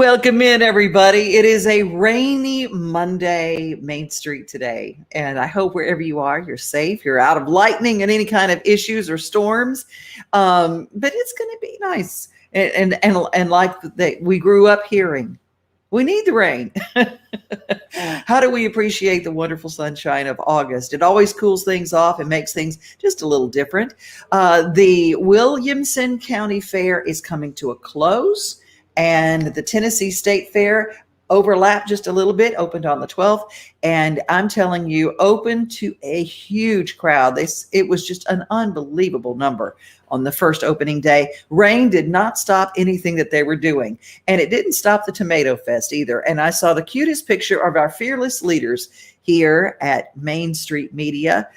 Welcome in, everybody. It is a rainy Monday, Main Street today, and I hope wherever you are, you're safe. You're out of lightning and any kind of issues or storms, but it's going to be nice. And like we grew up hearing, we need the rain. How do we appreciate the wonderful sunshine of August? It always cools things off and makes things just a little different. The Williamson County Fair is coming to a close, and the Tennessee State Fair overlapped just a little bit, opened on the 12th. And I'm telling you, open to a huge crowd. It was just an unbelievable number on the first opening day. Rain did not stop anything that they were doing. And it didn't stop the Tomato Fest either. And I saw the cutest picture of our fearless leaders here at Main Street Media.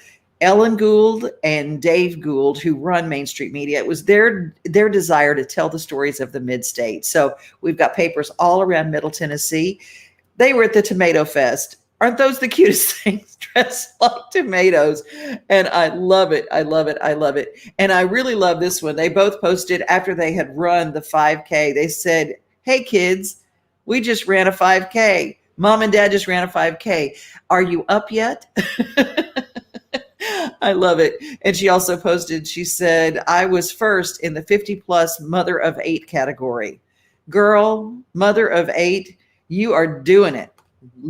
Ellen Gould and Dave Gould, who run Main Street Media, it was their desire to tell the stories of the Mid-State. So we've got papers all around Middle Tennessee. They were at the Tomato Fest. Aren't those the cutest things, dressed like tomatoes? And I love it. I love it. I love it. And I really love this one. They both posted after they had run the 5K. They said, "Hey, kids, we just ran a 5K. Mom and Dad just ran a 5K. Are you up yet?" I love it. And she also posted, she said, "I was first in the 50 plus mother of 8 category." Girl, mother of 8, you are doing it.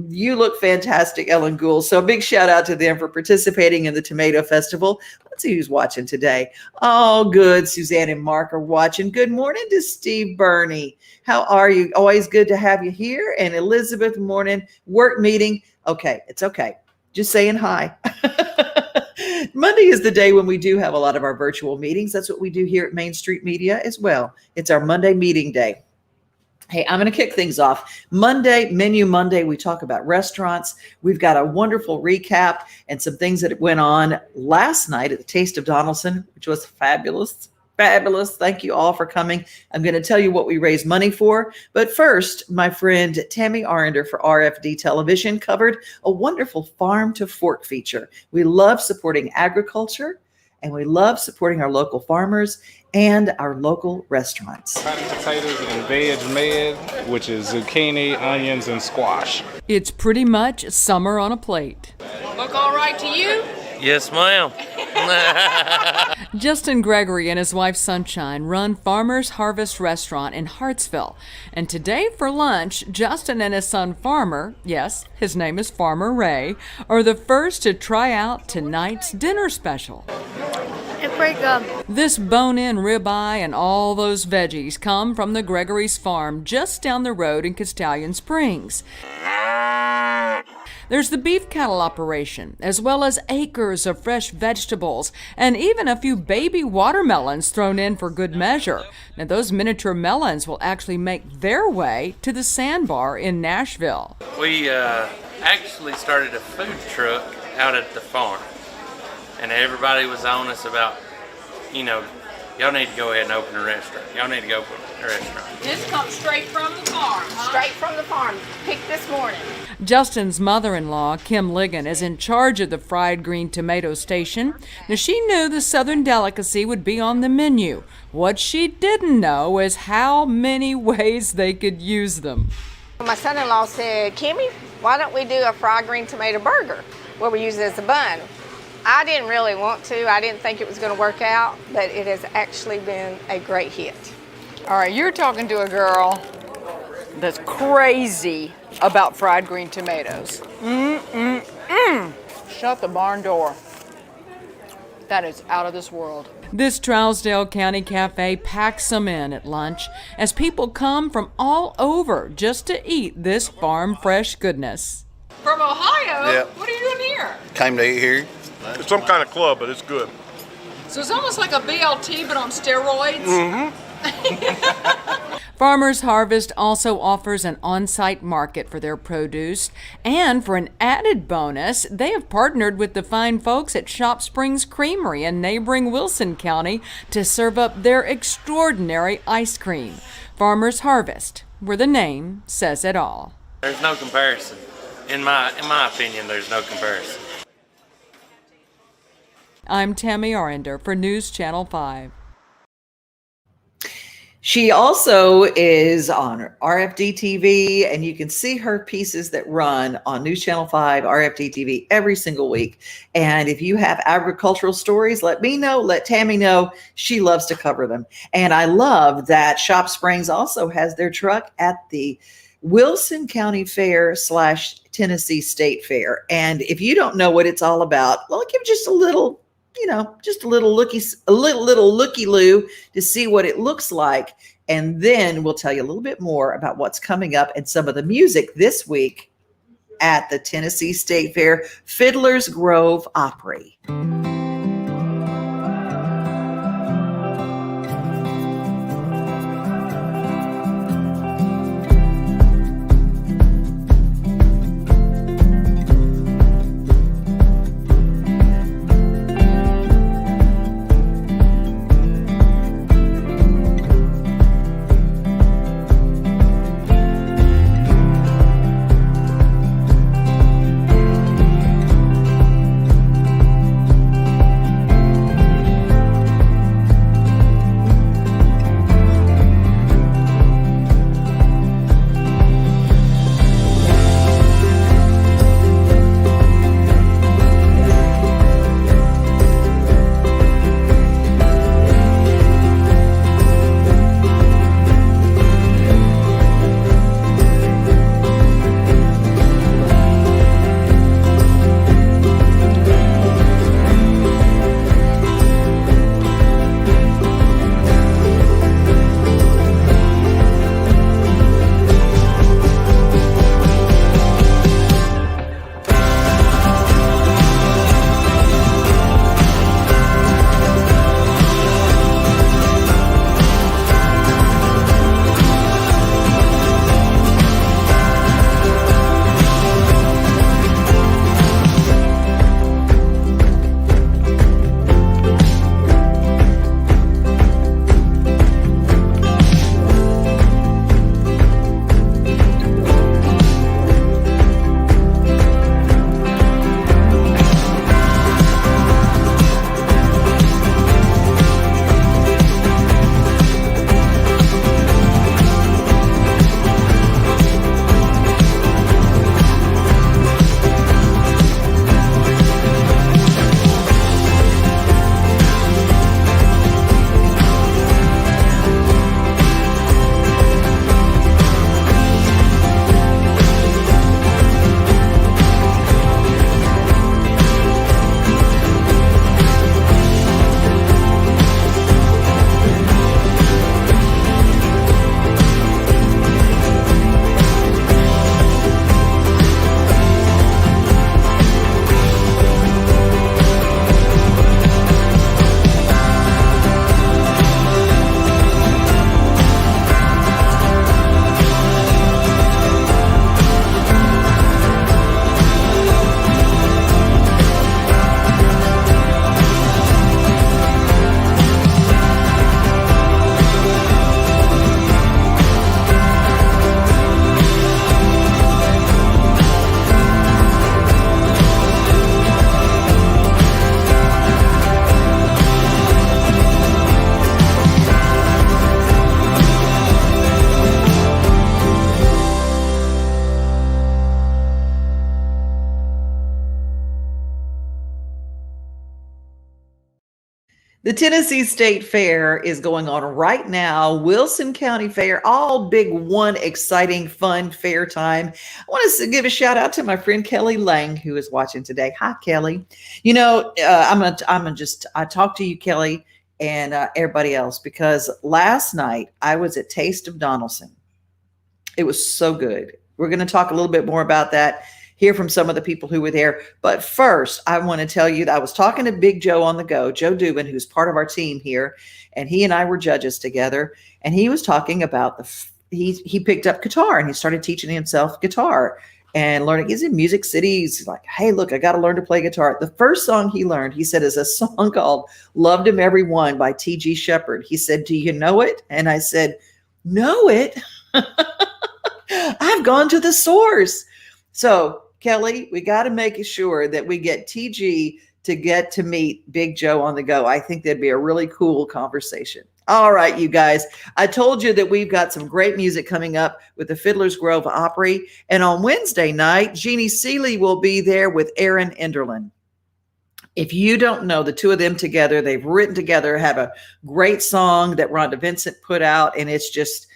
You look fantastic, Ellen Gould. So a big shout out to them for participating in the Tomato Festival. Let's see who's watching today. Oh, good. Suzanne and Mark are watching. Good morning to Steve Burney. How are you? Always good to have you here. And Elizabeth, morning. Work meeting. Okay, it's okay. Just saying hi. Monday is the day when we do have a lot of our virtual meetings. That's what we do here at Main Street Media as well. It's our Monday meeting day. Hey, I'm going to kick things off. Menu Monday, we talk about restaurants. We've got a wonderful recap and some things that went on last night at the Taste of Donelson, which was fabulous. Fabulous. Thank you all for coming. I'm going to tell you what we raise money for. But first, my friend Tammy Arender for RFD Television covered a wonderful farm to fork feature. We love supporting agriculture, and we love supporting our local farmers and our local restaurants. Potatoes and veg med, which is zucchini, onions, and squash. It's pretty much summer on a plate. Look all right to you? Yes, ma'am. Justin Gregory and his wife Sunshine run Farmer's Harvest Restaurant in Hartsville. And today for lunch, Justin and his son Farmer, yes, his name is Farmer Ray, are the first to try out tonight's dinner special. It's pretty good. This bone-in ribeye and all those veggies come from the Gregory's farm just down the road in Castellan Springs. There's the beef cattle operation, as well as acres of fresh vegetables, and even a few baby watermelons thrown in for good measure. Now, those miniature melons will actually make their way to the Sandbar in Nashville. We actually started a food truck out at the farm, and everybody was on us about, y'all need to go ahead and open a restaurant. Y'all need to go open a restaurant. This comes straight from the farm, huh? Straight from the farm. Picked this morning. Justin's mother-in-law, Kim Ligon, is in charge of the fried green tomato station. Now, she knew the southern delicacy would be on the menu. What she didn't know is how many ways they could use them. My son-in-law said, "Kimmy, why don't we do a fried green tomato burger where we use it as a bun?" I didn't really want to. I didn't think it was going to work out, but it has actually been a great hit. All right, you're talking to a girl that's crazy about fried green tomatoes. Shut the barn door. That is out of this world. This Trousdale County Cafe packs them in at lunch as people come from all over just to eat this farm fresh goodness. From Ohio? Yep. What are you doing here? Came to eat here. It's some kind of club, but it's good. So it's almost like a BLT, but on steroids? Mm-hmm. Farmers Harvest also offers an on-site market for their produce, and for an added bonus, they have partnered with the fine folks at Shop Springs Creamery in neighboring Wilson County to serve up their extraordinary ice cream. Farmers Harvest, where the name says it all. There's no comparison. In my opinion, there's no comparison. I'm Tammy Arender for News Channel 5. She also is on RFD TV, and you can see her pieces that run on News Channel 5, RFD TV every single week. And if you have agricultural stories, let me know, let Tammy know. She loves to cover them. And I love that Shop Springs also has their truck at the Wilson County Fair / Tennessee State Fair. And if you don't know what it's all about, well, I'll give you just a little, just a little looky-loo to see what it looks like. And then we'll tell you a little bit more about what's coming up and some of the music this week at the Tennessee State Fair, Fiddler's Grove Opry. The Tennessee State Fair is going on right now. Wilson County Fair, all big, one exciting, fun fair time. I want to give a shout out to my friend Kelly Lang, who is watching today. Hi, Kelly. I talked to you, Kelly, and everybody else, because last night I was at Taste of Donelson. It was so good. We're going to talk a little bit more about that, hear from some of the people who were there. But first, I want to tell you that I was talking to Big Joe on the go, Joe Dubin, who's part of our team here, and he and I were judges together. And he was talking about he picked up guitar and he started teaching himself guitar and learning. He's in Music City. He's like, hey, look, I got to learn to play guitar. The first song he learned, he said, is a song called Loved Him Everyone by T.G. Shepherd. He said, do you know it? And I said, know it? I've gone to the source. So, Kelly, we got to make sure that we get TG to get to meet Big Joe on the go. I think that'd be a really cool conversation. All right, you guys. I told you that we've got some great music coming up with the Fiddler's Grove Opry. And on Wednesday night, Jeannie Seeley will be there with Aaron Enderlin. If you don't know the two of them together, they've written together, have a great song that Rhonda Vincent put out. And it's just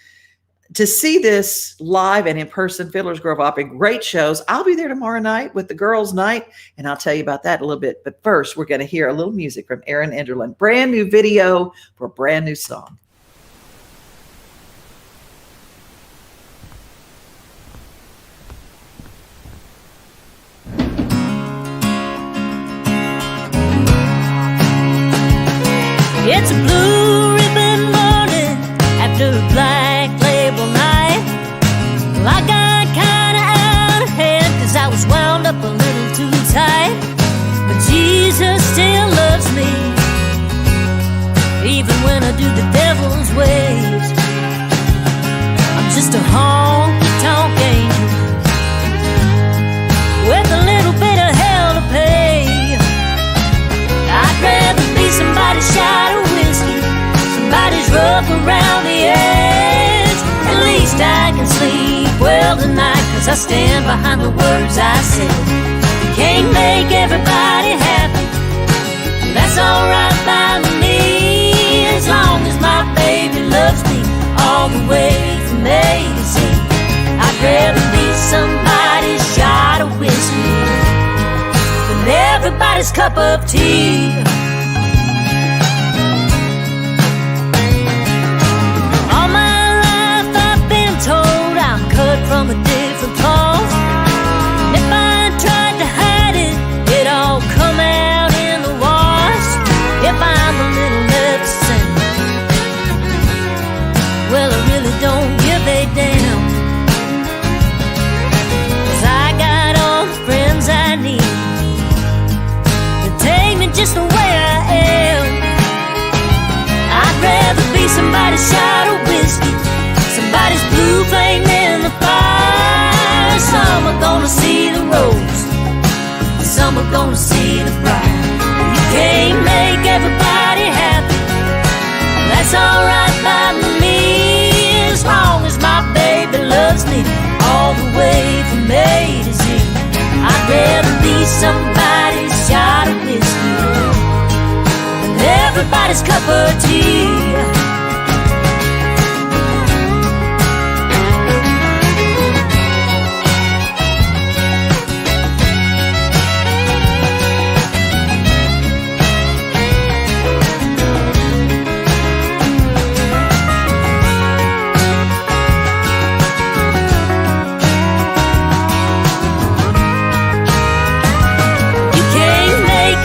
to see this live and in person, Fiddler's Grove Opry, great shows. I'll be there tomorrow night with the girls' night, and I'll tell you about that in a little bit. But first, we're going to hear a little music from Aaron Enderlin. Brand new video for a brand new song. It's a blue ribbon morning after a black label night. Well, I got kinda out of hand 'cause I was wound up a little too tight. But Jesus still loves me, even when I do the devil's ways. I'm just a honky-tonk angel with a little bit of hell to pay. I'd rather be somebody's shot of whiskey, somebody's rough around the edge. At least I can sleep well tonight, 'cause I stand behind the words I said. Can't make everybody happy, that's alright by me, as long as my baby loves me all the way from A to Z. I'd rather be somebody's shot of whiskey than everybody's cup of tea. All my life I've been told I'm cut from a different cloth. And if I tried to hide it, it'd all come out in the wash. If I'm a little upset, well, I really don't give a damn, 'cause I got all the friends I need to take me just the way I am. I'd rather be somebody's shot of whiskey, somebody's blue flame in the fire. Some are gonna see the rose, some are gonna see the bride. You can't make everybody happy, that's alright by me, as long as my baby loves me all the way from A to Z. I'd rather be somebody's shot of whiskey than everybody's cup of tea.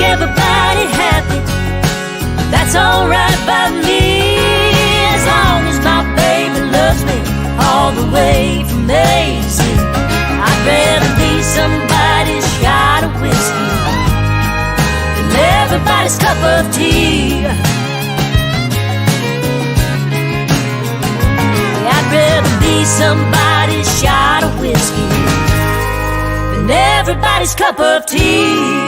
Everybody happy, that's alright by me, as long as my baby loves me all the way from A to Z. I'd rather be somebody's shot of whiskey than everybody's cup of tea. I'd rather be somebody's shot of whiskey than everybody's cup of tea.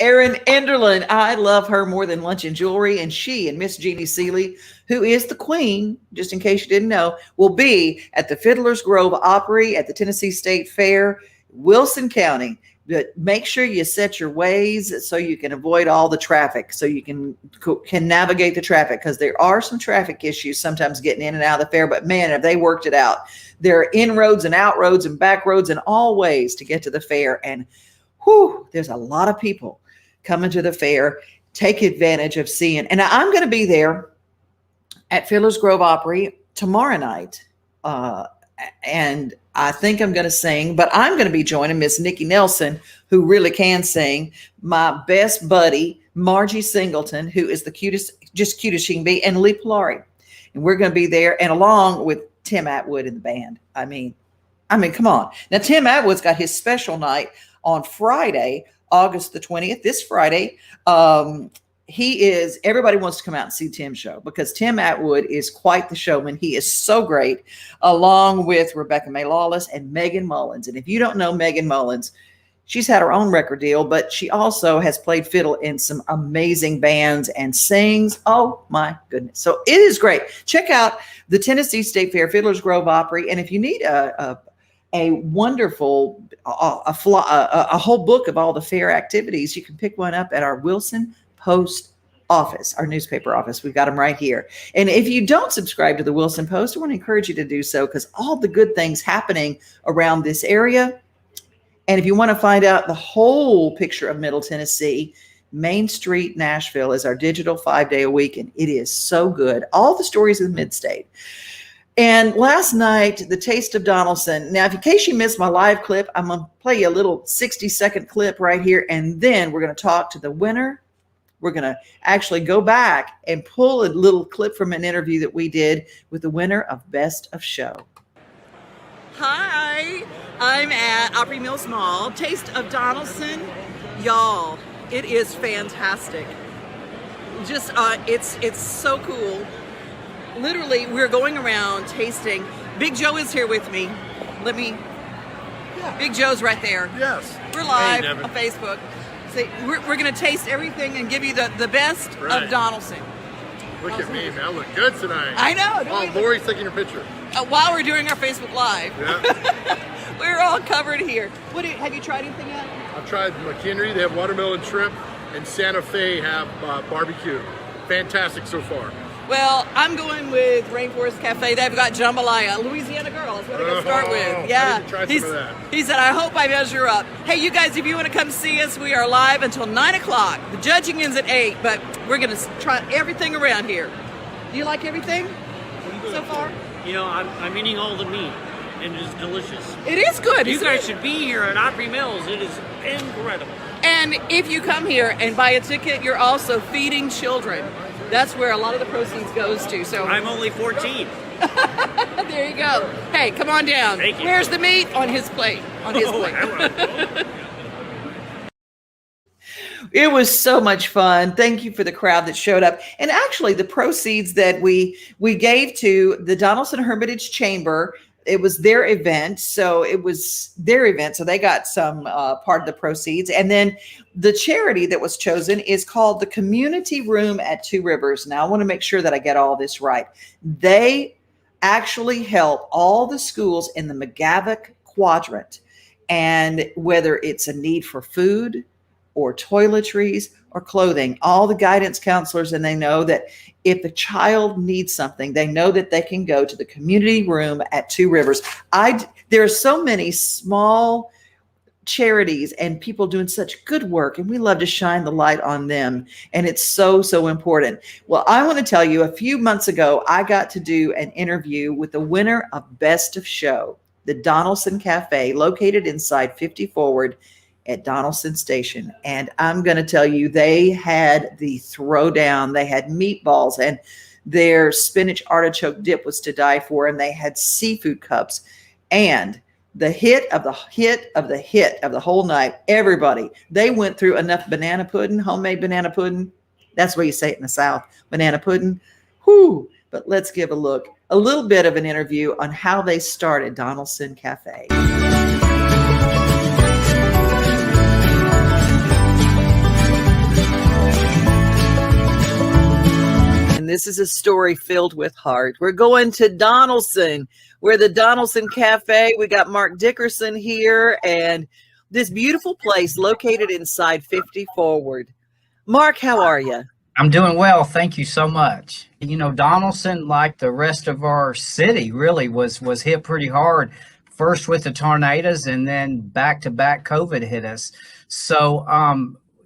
Erin Enderlin, I love her more than lunch and jewelry. And she and Miss Jeannie Seeley, who is the queen, just in case you didn't know, will be at the Fiddler's Grove Opry at the Tennessee State Fair, Wilson County. But make sure you set your ways so you can avoid all the traffic, so you can navigate the traffic, because there are some traffic issues sometimes getting in and out of the fair. But man, have they worked it out. There are inroads and outroads and back roads and all ways to get to the fair. And whew, there's a lot of people coming to the fair. Take advantage of seeing. And I'm going to be there at Fiddler's Grove Opry tomorrow night. And I think I'm going to sing, but I'm going to be joining Miss Nikki Nelson, who really can sing, my best buddy, Margie Singleton, who is the cutest, just cute as she can be, and Lee Polari. And we're going to be there, and along with Tim Atwood in the band. I mean, come on. Now, Tim Atwood's got his special night on Friday, August the 20th, this Friday, everybody wants to come out and see Tim's show because Tim Atwood is quite the showman. He is so great, along with Rebecca May Lawless and Megan Mullins. And if you don't know Megan Mullins, she's had her own record deal, but she also has played fiddle in some amazing bands and sings. Oh my goodness. So it is great. Check out the Tennessee State Fair Fiddler's Grove Opry. And if you need a wonderful, a whole book of all the fair activities, you can pick one up at our Wilson Post office, our newspaper office. We've got them right here. And if you don't subscribe to the Wilson Post, I want to encourage you to do so because all the good things happening around this area. And if you want to find out the whole picture of Middle Tennessee, Main Street Nashville is our digital 5-day a week, and it is so good. All the stories of the Mid-State. And last night, the Taste of Donelson. Now, in case you missed my live clip, I'm going to play you a little 60-second clip right here, and then we're going to talk to the winner. We're going to actually go back and pull a little clip from an interview that we did with the winner of Best of Show. Hi, I'm at Opry Mills Mall. Taste of Donelson. Y'all, it is fantastic. Just, it's so cool. Literally, we're going around tasting. Big Joe is here with me. Big Joe's right there. Yes. We're live on Facebook. So we're going to taste everything and give you the best of Donelson. Look at me, man. I look good tonight. I know. Oh, Lori's taking your picture. While we're doing our Facebook Live. Yeah. We're all covered here. Have you tried anything yet? I've tried McHenry. They have watermelon shrimp, and Santa Fe have barbecue. Fantastic so far. Well, I'm going with Rainforest Cafe. They've got jambalaya. Louisiana girl is what I'm going to start with. Yeah. I need to try some of that. He said, I hope I measure up. Hey, you guys, if you want to come see us, we are live until 9 o'clock. The judging ends at 8, but we're going to try everything around here. Do you like everything so far? You know, I'm eating all the meat, and it's delicious. It is good. You guys should be here at Opry Mills. It is incredible. And if you come here and buy a ticket, you're also feeding children. That's where a lot of the proceeds goes to. So I'm only 14. There you go. Hey, come on down. Thank you. Where's the meat? On his plate. On his plate. It was so much fun. Thank you for the crowd that showed up. And actually, the proceeds that we gave to the Donelson Hermitage Chamber, it was their event. So they got some part of the proceeds. And then the charity that was chosen is called the Community Room at Two Rivers. Now, I want to make sure that I get all this right. They actually help all the schools in the McGavock quadrant. And whether it's a need for food or toiletries or clothing, all the guidance counselors, and they know that if a child needs something, they know that they can go to the community room at Two Rivers. There are so many small charities and people doing such good work, and we love to shine the light on them. And it's so, so important. Well, I want to tell you, a few months ago, I got to do an interview with the winner of Best of Show, the Donelson Cafe, located inside 50 Forward at Donelson Station. And I'm going to tell you, they had the throwdown. They had meatballs, and their spinach artichoke dip was to die for. And they had seafood cups, and the hit of the whole night, everybody, they went through enough banana pudding, homemade banana pudding. That's what you say it in the South, banana pudding. Whoo. But let's give a little bit of an interview on how they started Donelson Cafe. And this is a story filled with heart. We're going to Donelson. We're the Donelson Cafe. We got Mark Dickerson here, and this beautiful place located inside 50 Forward. Mark, how are you? I'm doing well. Thank you so much. You know, Donelson, like the rest of our city, really was hit pretty hard. First with the tornadoes, and then back-to-back COVID hit us. So,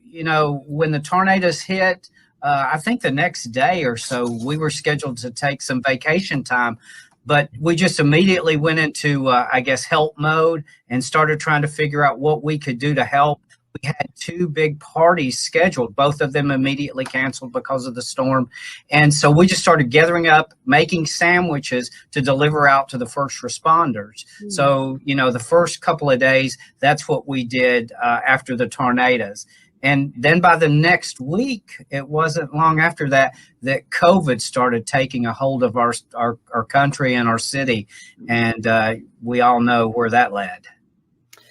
you know, when the tornadoes hit, I think the next day or so, we were scheduled to take some vacation time, but we just immediately went into, I guess, help mode and started trying to figure out what we could do to help. We had two big parties scheduled, both of them immediately canceled because of the storm. And so we just started gathering up, making sandwiches to deliver out to the first responders. Mm-hmm. So, you know, the first couple of days, that's what we did after the tornadoes. And then by the next week, it wasn't long after that COVID started taking a hold of our country and our city. And we all know where that led.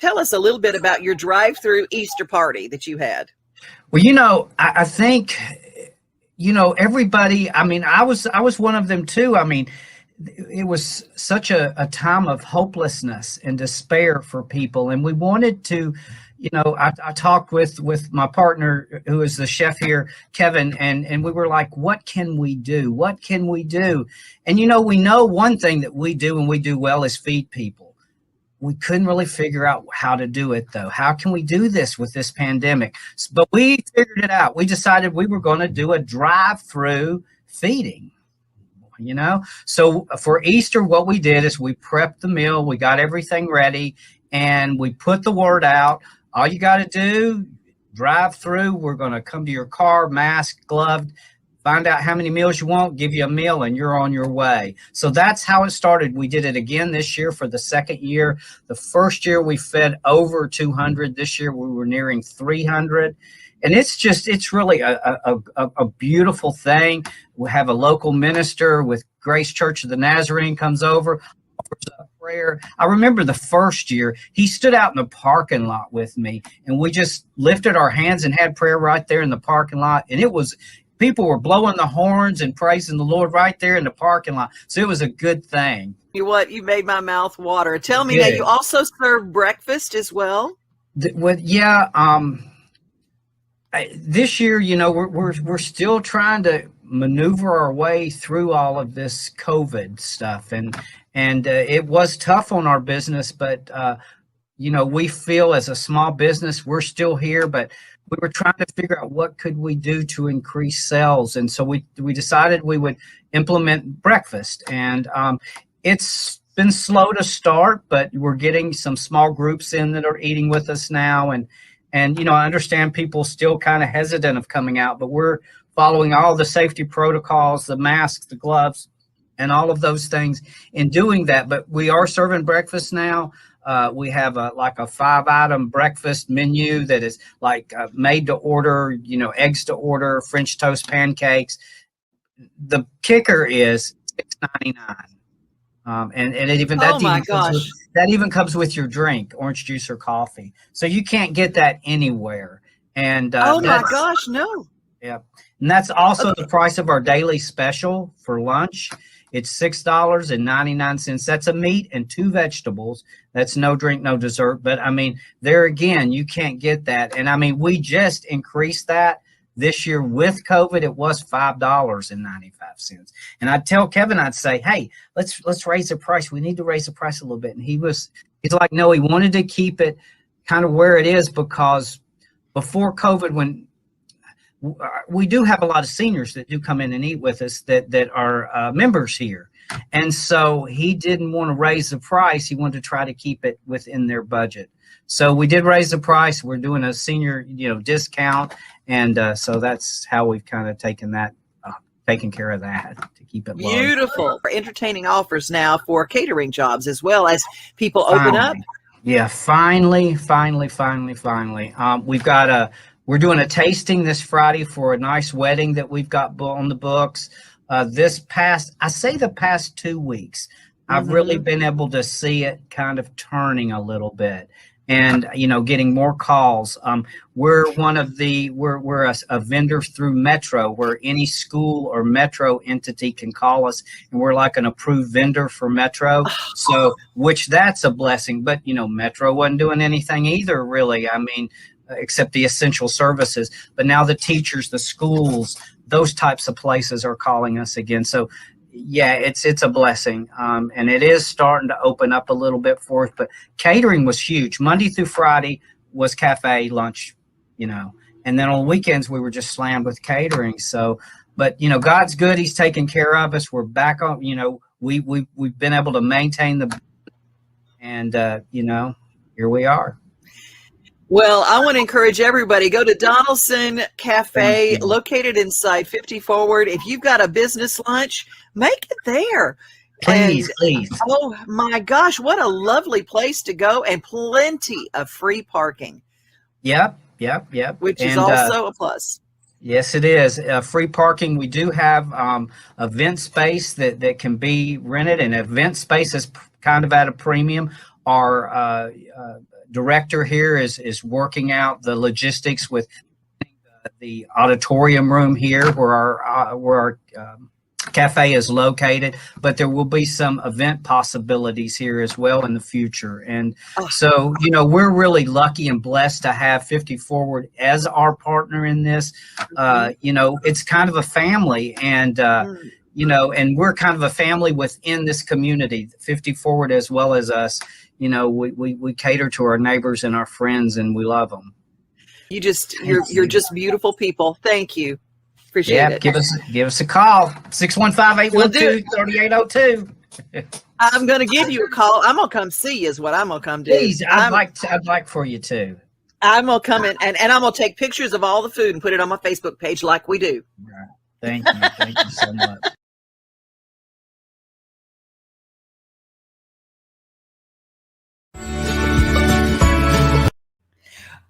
Tell us a little bit about your drive-through Easter party that you had. Well, I think, everybody, I mean, I was one of them too. I mean, it was such a time of hopelessness and despair for people. And we wanted to, I talked with my partner, who is the chef here, Kevin, and we were like, what can we do? What can we do? And, we know one thing that we do and we do well is feed people. We couldn't really figure out how to do it, though. How can we do this with this pandemic? But we figured it out. We decided we were going to do a drive-through feeding, So for Easter, what we did is we prepped the meal. We got everything ready, and we put the word out. All you got to do, drive through. We're going to come to your car, masked, gloved, find out how many meals you want, give you a meal, and you're on your way. So that's how it started. We did it again this year for the second year. The first year we fed over 200. This year we were nearing 300. And it's really a beautiful thing. We have a local minister with Grace Church of the Nazarene comes over, offers up prayer. I remember the first year he stood out in the parking lot with me, and we just lifted our hands and had prayer right there in the parking lot. And people were blowing the horns and praising the Lord right there in the parking lot. So it was a good thing. You made my mouth water. Tell me, now you also serve breakfast as well? This year, we're still trying to maneuver our way through all of this COVID stuff. And it was tough on our business, but, we feel as a small business, we're still here, but we were trying to figure out what could we do to increase sales. And so we decided we would implement breakfast. And it's been slow to start, but we're getting some small groups in that are eating with us now. And I understand people still kind of hesitant of coming out, but we're following all the safety protocols, the masks, the gloves, and all of those things in doing that. But we are serving breakfast now. We have a 5-item breakfast menu that is made to order, eggs to order, French toast, pancakes. The kicker is $6.99. And it even that even comes with your drink, orange juice or coffee. So you can't get that anywhere. And my gosh, no. Yeah. And that's also the price of our daily special for lunch. It's $6.99. That's a meat and 2 vegetables. That's no drink, no dessert. But I mean, there again, you can't get that. And I mean, we just increased that this year with COVID. It was $5.95. And I'd tell Kevin, I'd say, hey, let's raise the price. We need to raise the price a little bit. And he's like, no, he wanted to keep it kind of where it is, because before COVID, when we do have a lot of seniors that do come in and eat with us that are members here. And so he didn't want to raise the price. He wanted to try to keep it within their budget. So we did raise the price. We're doing a senior, discount. And so that's how we've kind of taken care of that to keep it low. Beautiful. Entertaining offers now for catering jobs as well as people open up. Yeah, finally. We're doing a tasting this Friday for a nice wedding that we've got on the books. The past 2 weeks, I've really been able to see it kind of turning a little bit, and getting more calls. We're a vendor through Metro, where any school or Metro entity can call us, and we're like an approved vendor for Metro. So, which that's a blessing. But Metro wasn't doing anything either, really. I mean, except the essential services. But now the teachers, the schools, those types of places are calling us again. So yeah, it's a blessing. And it is starting to open up a little bit for us, but catering was huge. Monday through Friday was cafe lunch, and then on weekends we were just slammed with catering. So, but God's good. He's taking care of us. We're back on, we've been able to maintain and here we are. Well, I want to encourage everybody, go to Donelson Cafe, located inside 50 Forward. If you've got a business lunch, make it there. Please. Oh my gosh, what a lovely place to go, and plenty of free parking. Yep. Yep. which is And, also a plus. yes, it is. Free parking. We do have event space that can be rented, and event space is kind of at a premium. Our director here is working out the logistics with the auditorium room here where our cafe is located, but there will be some event possibilities here as well in the future. And so, we're really lucky and blessed to have 50 Forward as our partner in this. It's kind of a family, and and we're kind of a family within this community, 50 Forward as well as us. We cater to our neighbors and our friends, and we love them. You're just beautiful people. Thank you. Appreciate it. Give us a call. 615-812-3802. I'm going to give you a call. I'm going to come see you is what I'm going to come do. Please, I'd like for you to. I'm going to come in and I'm going to take pictures of all the food and put it on my Facebook page like we do. Right. Thank you. Thank you so much.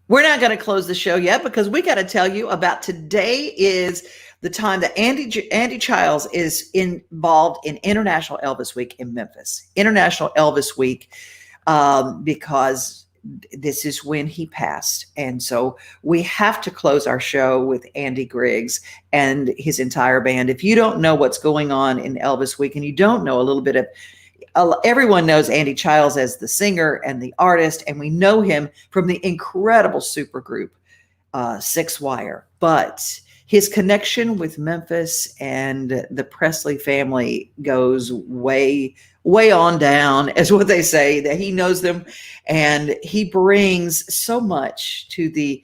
We're not going to close the show yet because we got to tell you about today is the time that Andy Childs is involved in International Elvis Week in Memphis. International Elvis Week, because this is when he passed. And so we have to close our show with Andy Griggs and his entire band. If you don't know what's going on in Elvis Week and you don't know a little bit of everyone knows Andy Childs as the singer and the artist, and we know him from the incredible supergroup Six Wire. But his connection with Memphis and the Presley family goes way, way on down, as what they say, that he knows them, and he brings so much to the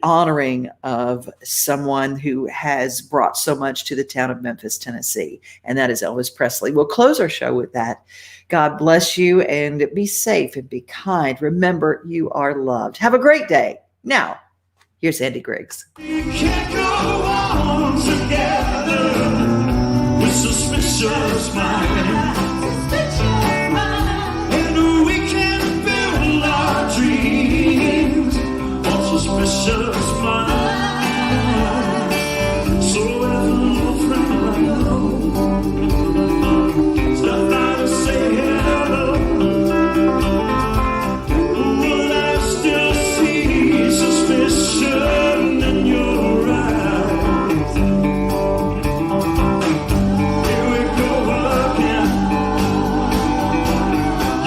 honoring of someone who has brought so much to the town of Memphis, Tennessee, and that is Elvis Presley. We'll close our show with that. God bless you, and be safe and be kind. Remember, you are loved. Have a great day. Now, here's Andy Griggs. We can't go on together with suspicious minds. And we can build our dreams on suspicious minds. So little friend, stop by to say hello. Will I still see suspicion in your eyes? Here we go again.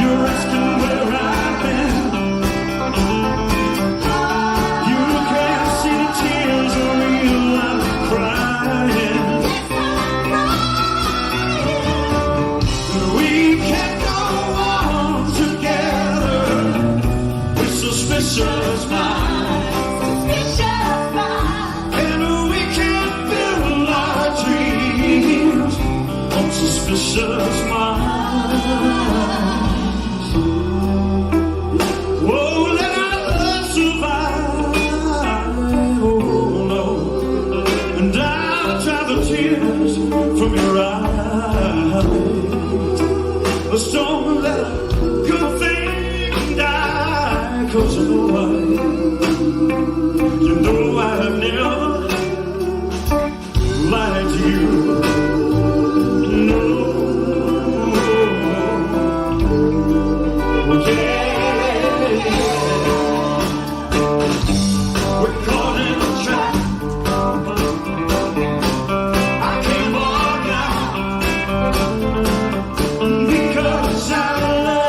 You're asking where I've been. You can't see the tears on me, I'm crying. We can't go on together with suspicious minds. And we can't build our dreams on suspicious minds. Oh, let our love survive. Oh, no. And I'll dry the tears from your eyes. But don't let a good thing die, 'cause you know I've never lied to you. No. Yeah. We're caught in a trap. I can't walk out because I love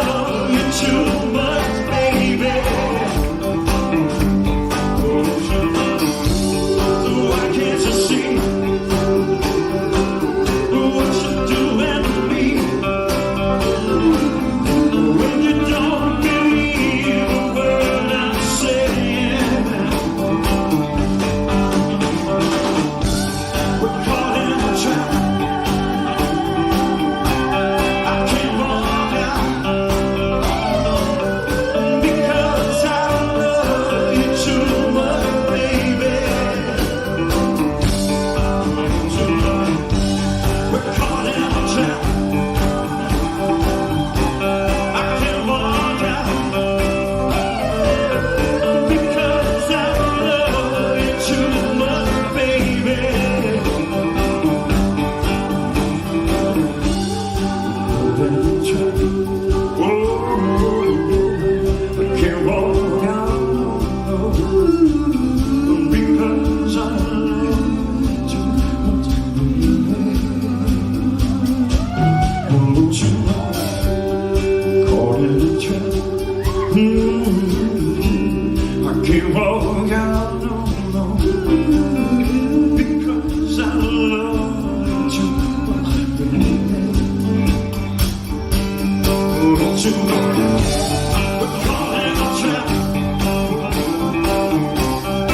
trap. I can't walk out because I love too much. Won't you know, caught in a trap. I can't walk out, no, no, because I love you too much. Don't you know, we're caught in a trap.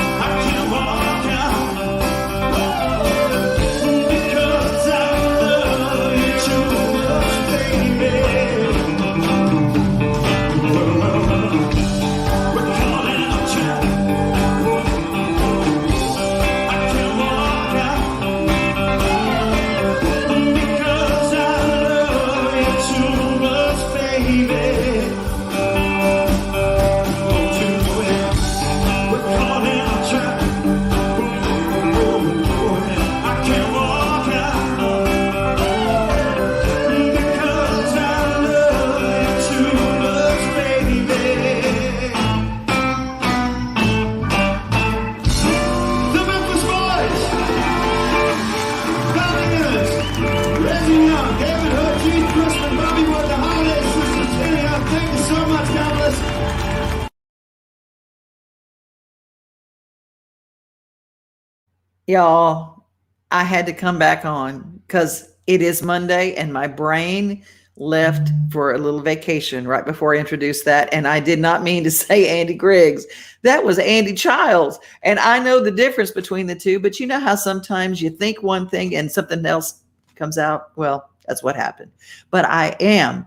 I can't walk out because I love you too much, baby. We're caught in a trap. I can't walk out because I love you too much, baby. Don't you know it? We're caught in a trap. I can't walk out because I love you too much, baby. The Memphis Boys, Donelson, Reggie Young, David Hood, Gene Christman, Bobby Wood, the Holiday Sisters, Kenny Young. Thank you so much. God bless. Y'all, I had to come back on because it is Monday and my brain left for a little vacation right before I introduced that. And I did not mean to say Andy Griggs. That was Andy Childs. And I know the difference between the two, but you know how sometimes you think one thing and something else comes out? Well, that's what happened. But I am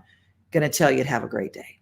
going to tell you to have a great day.